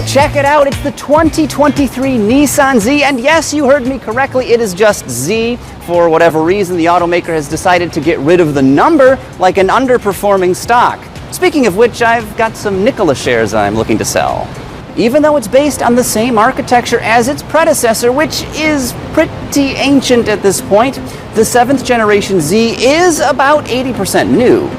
Check it out, it's the 2023 Nissan Z, and yes, you heard me correctly, it is just Z. For whatever reason, the automaker has decided to get rid of the number like an underperforming stock. Speaking of which, I've got some Nikola shares I'm looking to sell. Even though it's based on the same architecture as its predecessor, which is pretty ancient at this point, the 7th generation Z is about 80% new.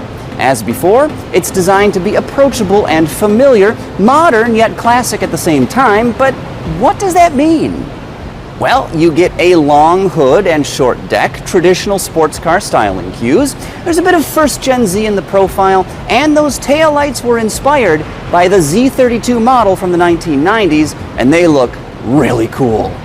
As before, it's designed to be approachable and familiar, modern yet classic at the same time, but what does that mean? Well, you get a long hood and short deck, traditional sports car styling cues. There's a bit of first gen Z in the profile, and those taillights were inspired by the Z32 model from the 1990s, and they look really cool.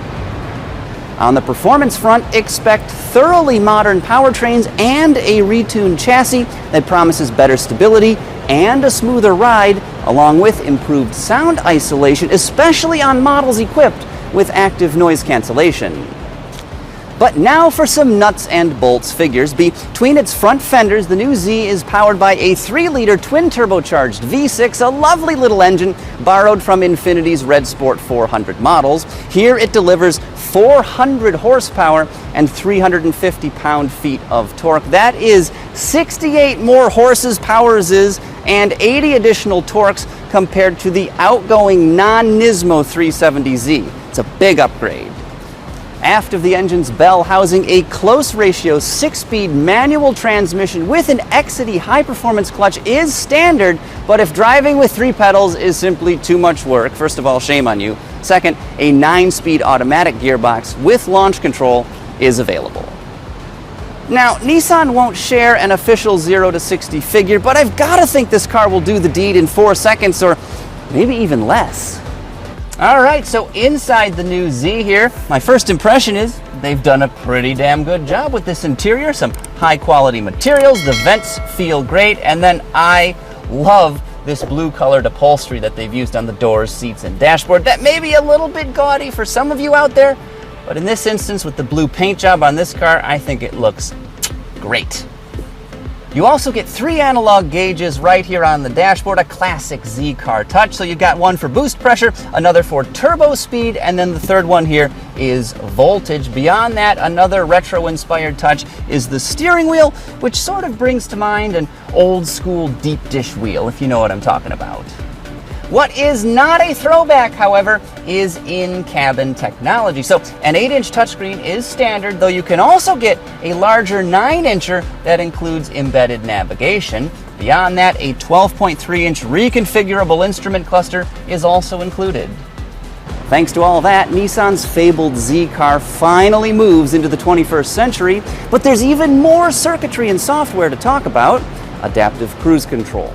On the performance front, expect thoroughly modern powertrains and a retuned chassis that promises better stability and a smoother ride, along with improved sound isolation, especially on models equipped with active noise cancellation. But now for some nuts and bolts figures. Between its front fenders, the new Z is powered by a 3-liter twin-turbocharged V6, a lovely little engine borrowed from Infinity's Red Sport 400 models. Here it delivers 400 horsepower and 350 pound-feet of torque. That is 68 more horses, powers, and 80 additional torques compared to the outgoing non-Nismo 370Z. It's a big upgrade. Aft of the engine's bell, housing a close ratio 6-speed manual transmission with an Exidy high-performance clutch is standard, but if driving with 3 pedals is simply too much work, first of all, shame on you. Second, a 9-speed automatic gearbox with launch control is available. Now, Nissan won't share an official 0 to 60 figure, but I've got to think this car will do the deed in 4 seconds or maybe even less. All right, so inside the new Z here, my first impression is they've done a pretty damn good job with this interior. Some high quality materials, the vents feel great, and then I love this blue colored upholstery that they've used on the doors, seats, and dashboard. That may be a little bit gaudy for some of you out there, but in this instance with the blue paint job on this car, I think it looks great. You also get 3 analog gauges right here on the dashboard, a classic Z car touch. So you've got one for boost pressure, another for turbo speed, and then the third one here is voltage. Beyond that, another retro-inspired touch is the steering wheel, which sort of brings to mind an old school deep dish wheel, if you know what I'm talking about. What is not a throwback, however, is in-cabin technology. So an 8-inch touchscreen is standard, though you can also get a larger 9-incher that includes embedded navigation. Beyond that, a 12.3-inch reconfigurable instrument cluster is also included. Thanks to all that, Nissan's fabled Z car finally moves into the 21st century, but there's even more circuitry and software to talk about. Adaptive cruise control,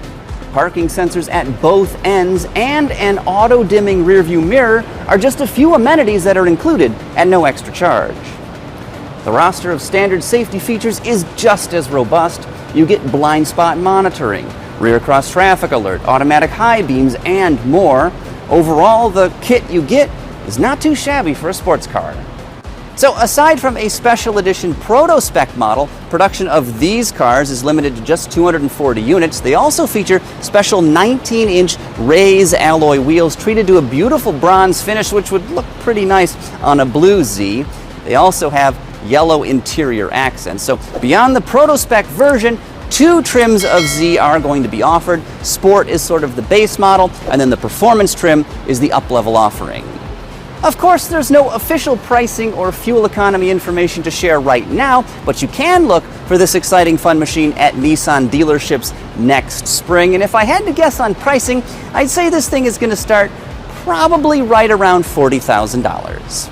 parking sensors at both ends, and an auto-dimming rearview mirror are just a few amenities that are included at no extra charge. The roster of standard safety features is just as robust. You get blind spot monitoring, rear cross traffic alert, automatic high beams, and more. Overall, the kit you get is not too shabby for a sports car. So aside from a special edition proto-spec model, production of these cars is limited to just 240 units. They also feature special 19-inch raise alloy wheels treated to a beautiful bronze finish, which would look pretty nice on a blue Z. They also have yellow interior accents. So beyond the proto-spec version, 2 trims of Z are going to be offered. Sport is sort of the base model, and then the performance trim is the up-level offering. Of course, there's no official pricing or fuel economy information to share right now, but you can look for this exciting fun machine at Nissan dealerships next spring. And if I had to guess on pricing, I'd say this thing is going to start probably right around $40,000.